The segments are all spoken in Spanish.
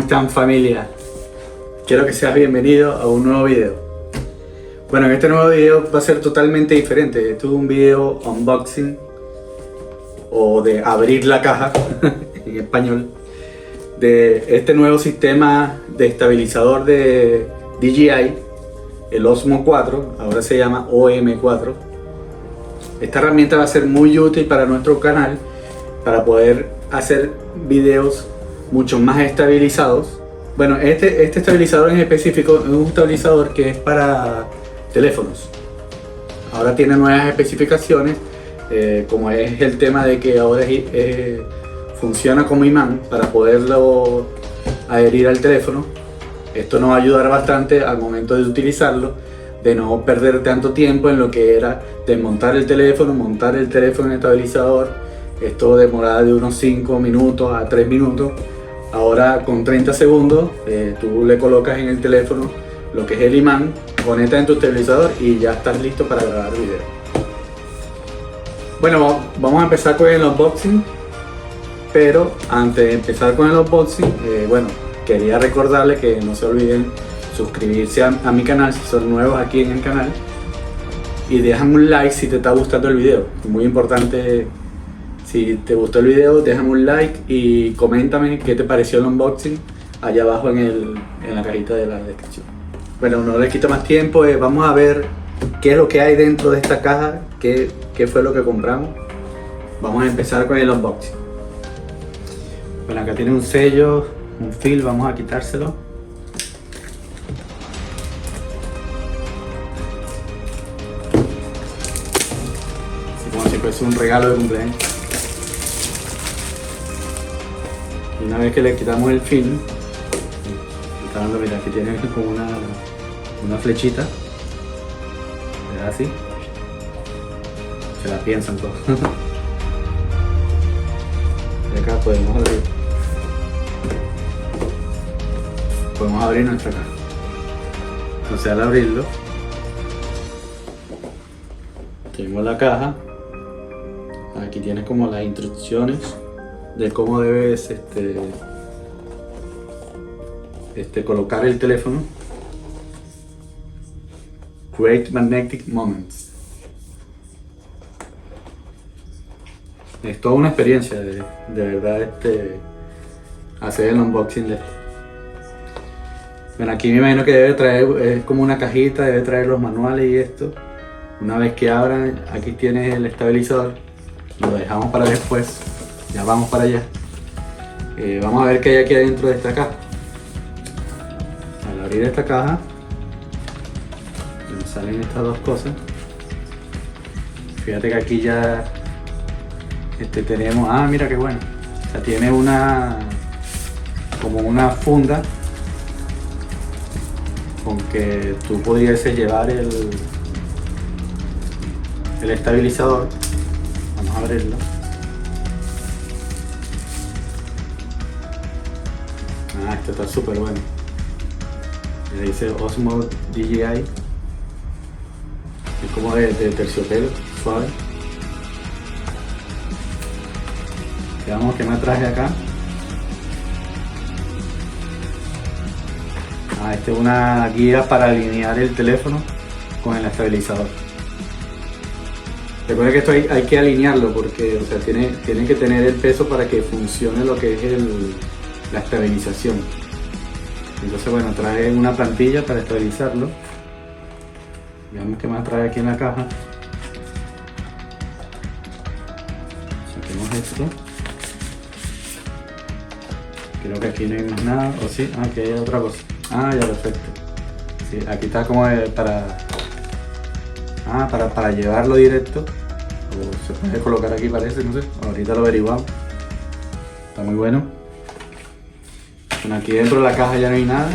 están, familia? Quiero que seas bienvenido a un nuevo video. Bueno, en este nuevo video va a ser totalmente diferente. Esto es un video unboxing o de abrir la caja en español de este nuevo sistema de estabilizador de DJI, el Osmo 4, ahora se llama OM4. Esta herramienta va a ser muy útil para nuestro canal para poder hacer videos mucho más estabilizados. Bueno, este estabilizador en específico es un estabilizador que es para teléfonos. Ahora tiene nuevas especificaciones, como es el tema de que ahora funciona como imán para poderlo adherir al teléfono. Esto nos va a ayudar bastante al momento de utilizarlo, de no perder tanto tiempo en lo que era desmontar el teléfono, montar el teléfono en el estabilizador. Esto demoraba de unos 5 minutos a 3 minutos. Ahora con 30 segundos tú le colocas en el teléfono lo que es el imán, conectas en tu estabilizador y ya estás listo para grabar video. Bueno, vamos a empezar con el unboxing, pero antes de empezar con el unboxing, bueno, quería recordarles que no se olviden suscribirse a mi canal si son nuevos aquí en el canal y dejan un like si te está gustando el video. Es muy importante. Si te gustó el video, déjame un like y coméntame qué te pareció el unboxing allá abajo en la cajita de la descripción. Bueno, no les quito más tiempo, vamos a ver qué es lo que hay dentro de esta caja, qué fue lo que compramos. Vamos a empezar con el unboxing. Bueno, acá tiene un sello, un film, vamos a quitárselo. Así como si fuese un regalo de cumpleaños. Y una vez que le quitamos el film, está dando, mira, aquí tiene como una flechita, le da así, se la piensan todos. Y acá podemos abrir nuestra caja. Entonces al abrirlo, tenemos la caja. Aquí tienes como las instrucciones de cómo debes colocar el teléfono. Create Magnetic Moments. Es toda una experiencia de verdad hacer el unboxing de esto. Bueno, aquí me imagino que debe traer, es como una cajita, debe traer los manuales y esto. Una vez que abran, aquí tienes el estabilizador. Lo dejamos para después. Ya vamos para allá. Vamos a ver qué hay aquí adentro de esta caja. Al abrir esta caja, nos salen estas dos cosas. Fíjate que aquí ya tenemos, mira qué bueno. O sea, tiene como una funda con que tú pudieses llevar el estabilizador. Vamos a abrirlo. Esto está súper bueno. Le dice Osmo DJI. Es como de terciopelo, suave. Veamos qué más traje acá. Esta es una guía para alinear el teléfono con el estabilizador. Recuerda que esto hay que alinearlo porque, o sea, tiene que tener el peso para que funcione lo que es la estabilización. Entonces, bueno, trae una plantilla para estabilizarlo. Veamos qué más trae aquí en la caja. Saquemos esto. Creo que aquí no hay más nada. ¿O sí? Aquí hay otra cosa. Ya, perfecto. Sí, aquí está como para llevarlo directo. O se puede colocar aquí, parece, no sé. Ahorita lo averiguamos. Está muy bueno. Bueno, aquí dentro de la caja ya no hay nada.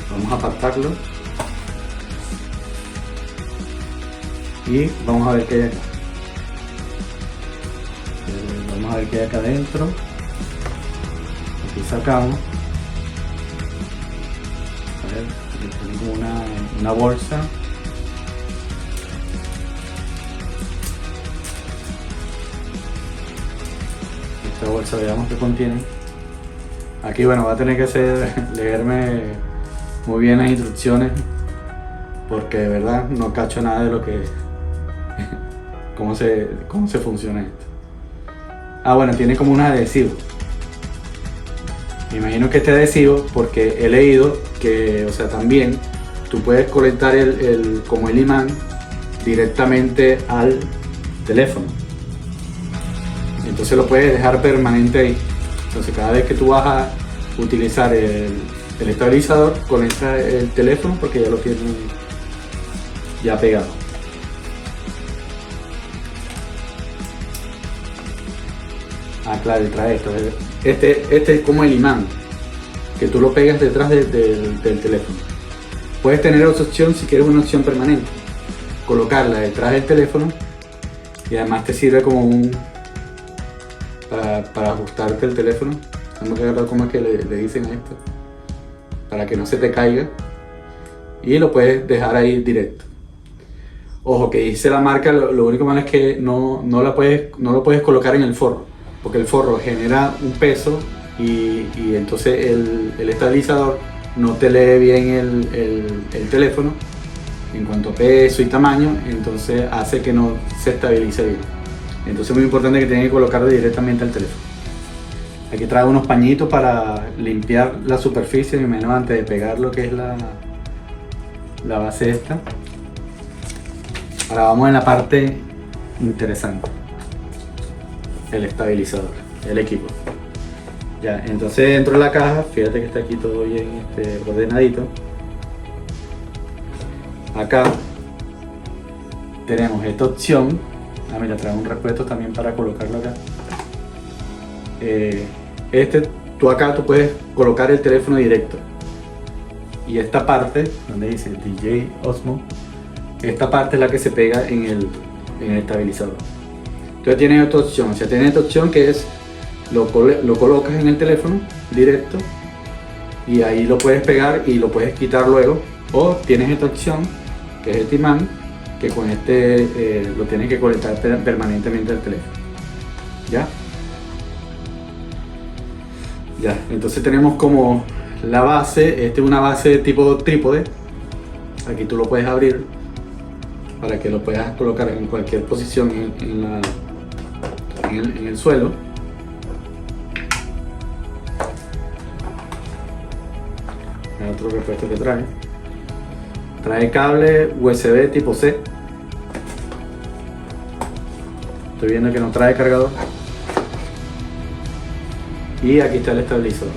Vamos a apartarlo. Y vamos a ver qué hay acá. Vamos a ver qué hay acá adentro. Aquí sacamos. A ver, aquí tiene como una bolsa. Esta bolsa, veamos qué contiene. Aquí bueno, va a tener que leerme muy bien las instrucciones, porque de verdad no cacho nada de lo que cómo se funciona esto. Ah, bueno, tiene como un adhesivo. Me imagino que este adhesivo, porque he leído que, o sea, también tú puedes conectar como el imán directamente al teléfono. Entonces lo puedes dejar permanente ahí. Entonces cada vez que tú vas a utilizar el estabilizador, conecta el teléfono porque ya lo tienes ya pegado. Ah, claro, trae esto. Este es como el imán, que tú lo pegas detrás del teléfono. Puedes tener otra opción si quieres una opción permanente. Colocarla detrás del teléfono y además te sirve como para ajustarte el teléfono. Tengo que agarrar cómo es que le dicen a esto, para que no se te caiga, y lo puedes dejar ahí directo. Ojo, que dice la marca, lo único malo es que no lo puedes colocar en el forro, porque el forro genera un peso y entonces el estabilizador no te lee bien el teléfono en cuanto a peso y tamaño, entonces hace que no se estabilice bien. Entonces es muy importante que tengas que colocarlo directamente al teléfono. Aquí trae unos pañitos para limpiar la superficie, menos antes de pegar lo que es la base esta. Ahora vamos en la parte interesante, el estabilizador, el equipo. Ya, entonces dentro de la caja, fíjate que está aquí todo bien ordenadito. Acá tenemos esta opción. Ah, mira, trae un repuesto también para colocarlo acá. Tú puedes colocar el teléfono directo. Y esta parte, donde dice DJ Osmo, esta parte es la que se pega en el estabilizador. Entonces tienes otra opción, o sea, tienes esta opción que es lo colocas en el teléfono directo y ahí lo puedes pegar y lo puedes quitar luego, o tienes esta opción que es este imán, que con lo tienes que conectar permanentemente al teléfono. Ya, entonces tenemos como la base, es una base de tipo trípode. Aquí tú lo puedes abrir para que lo puedas colocar en cualquier posición en el suelo. El otro repuesto que trae cable USB tipo C. Estoy viendo que no trae cargador. Y aquí está el estabilizador.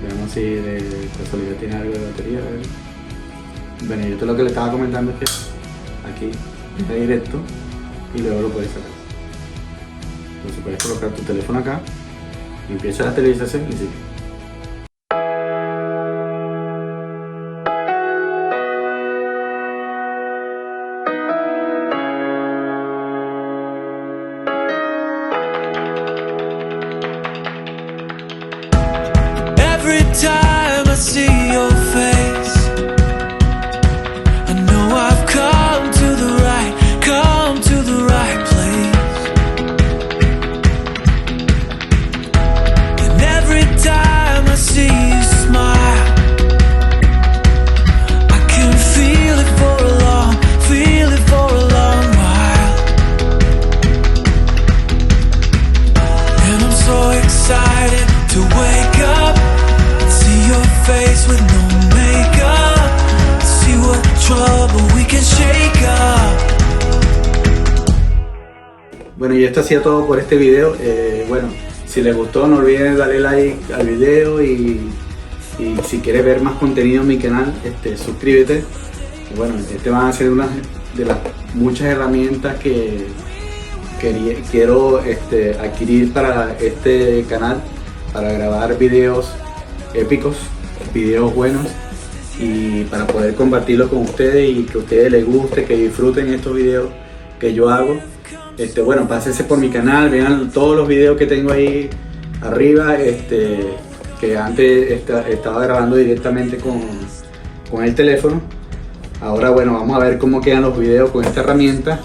Veamos si de casualidad tiene algo de batería. Bueno, yo lo que le estaba comentando es que aquí está directo y luego lo puedes sacar. Entonces puedes colocar tu teléfono acá y empieza la estabilización y sigue. Every time I see your face, I know I've come to the right place. And every time I see you smile, I can feel it for a long while. And I'm so excited to wake up, see your face with no makeup, see what trouble we can shake up. Bueno, y esto hacía todo por este video. Bueno, si les gustó no olviden darle like al video y si quieres ver más contenido en mi canal, suscríbete. Y bueno, van a ser una de las muchas herramientas que quiero adquirir para este canal, para grabar videos épicos, videos buenos, y para poder compartirlos con ustedes y que a ustedes les guste, que disfruten estos videos que yo hago. Bueno, pásense por mi canal, vean todos los videos que tengo ahí arriba, que antes estaba grabando directamente con el teléfono. Ahora bueno, vamos a ver cómo quedan los videos con esta herramienta.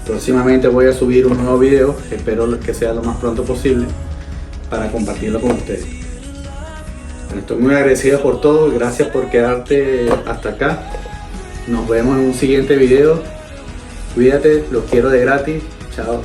Próximamente voy a subir un nuevo video, espero que sea lo más pronto posible. para compartirlo con ustedes. Bueno, estoy muy agradecido por todo, gracias por quedarte hasta acá. Nos vemos en un siguiente video. Cuídate, los quiero de gratis. Chao.